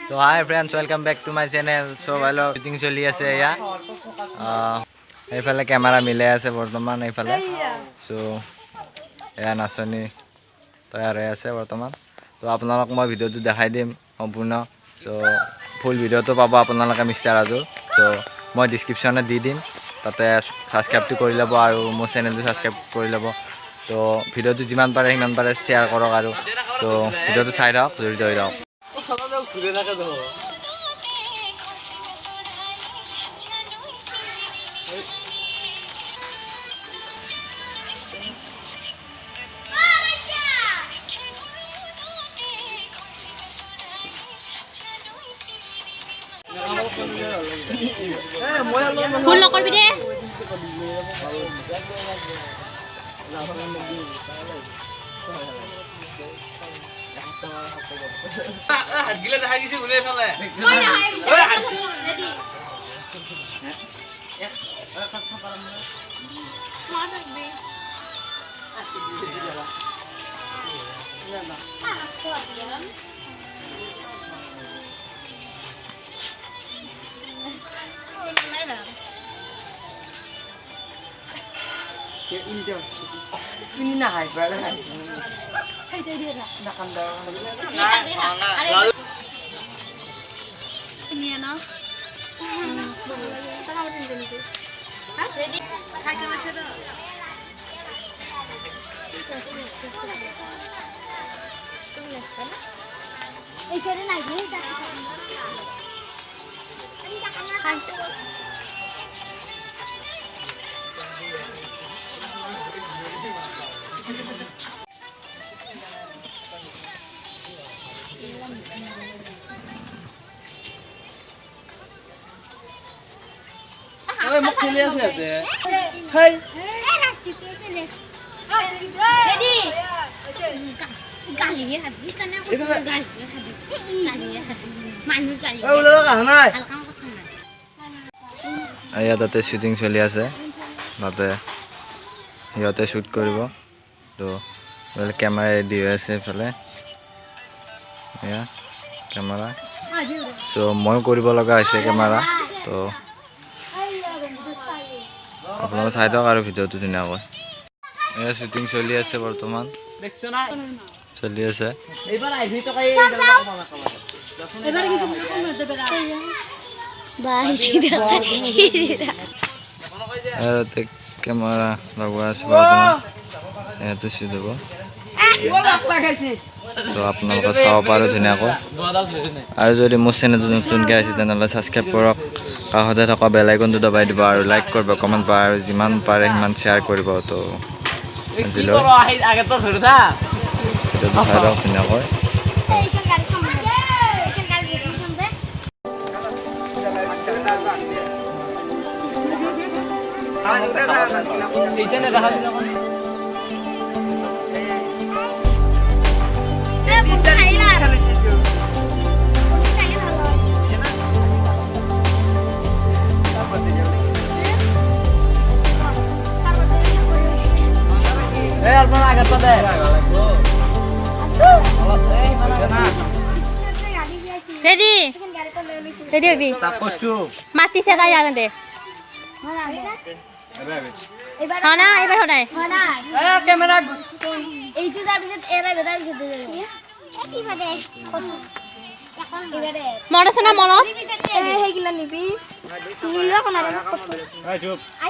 So hi friends, welcome back to my channel. So hello, shooting চলি আছে এয়া এইফালে ক্যামেৰা মিলাই আছে বৰ্তমান এইফালে সো এয়া নাচনি তৈয়াৰ হৈ আছে বৰ্তমান তো আপোনালোক মই ভিডিওটো দেখাই দিম সম্পূৰ্ণ সো ফুল ভিডিওটো পাব আপোনালোকে মিষ্টাৰ ৰাজু সো মই ডেসক্ৰিপচনে দি দিম তাতে সাবস্ক্ৰাইবটো কৰি ল'ব আৰু মোৰ চেনেলটো সাবস্ক্ৰাইব কৰি ল'ব তো ভিডিওটো যিমান পাৰে সিমান পাৰে শেয়াৰ কৰক আৰু তো ভিডিওটো চাই থাকক জড়িত হৈ থাকক ফুল নকৰবি দে হাত গিলা দেখা গিছে গুলে ফেলে ওই হাত রেডি স্মার্ট হবে ini nah hai bala hai hai dia nak kanda ini na sana udah jadi tu ha ready hai ke masa tu eh kira naik ni dah hai Oi, mau kuliah sih deh. Hai. ready kali ya habis kan aku kali ya manu kali Oh, udah kan nai. এয়া তাতে shooting চলি আছে তাতে সিহঁতে shoot কৰিব তো camera ready হৈ আছে এইফালে এয়া কেমেৰা সো মই কৰিব লগা হৈছে কেমেৰা তো আপোনালোকে চাই থাকক আৰু ভিডিওটো ধুনীয়াকৈ এয়া শ্বুটিং চলি আছে বৰ্তমান দেখছো না চলি আছে এইবাৰ আইভি তো কাই এবাৰে কি তুমি কোন হতে পাৰা বাই সিধা তাতে কেমেৰা লগোৱা আছে বৰ্তমান এয়াতে শ্বুট হ'ব তো আপোনালোকে চাব পাৰে ধুনীয়াকৈ আৰু যদি মোৰ চেনেলটো নতুনকৈ আহিছে তেনেহ'লে ছাবস্ক্ৰাইব কৰক কাষতে থকা বেল আইকনটো দবাই দিব আৰু লাইক কৰিব কমেণ্ট পাৰে আৰু যিমান পাৰে সিমান শ্বেয়াৰ কৰিব তো আজিলৈ আগত ধৰি থা ভিডিঅ'টো চাই লওক ধুনীয়াকৈ এইখন গাড়ি সামনে এইখন গাড়ি দেখুন সামনে এইখানে দেখা দিল কোন আপনার আগের পাতে ready ready হবি মাটি সে তাই জানে দে হনা এবার হনাই এ ক্যামেরা এই যে যাবি এরা বেদাই দিতে কি বাদে এখন এবারে মন আছে না মন এই হেগিলা নিবি তুইও কোনা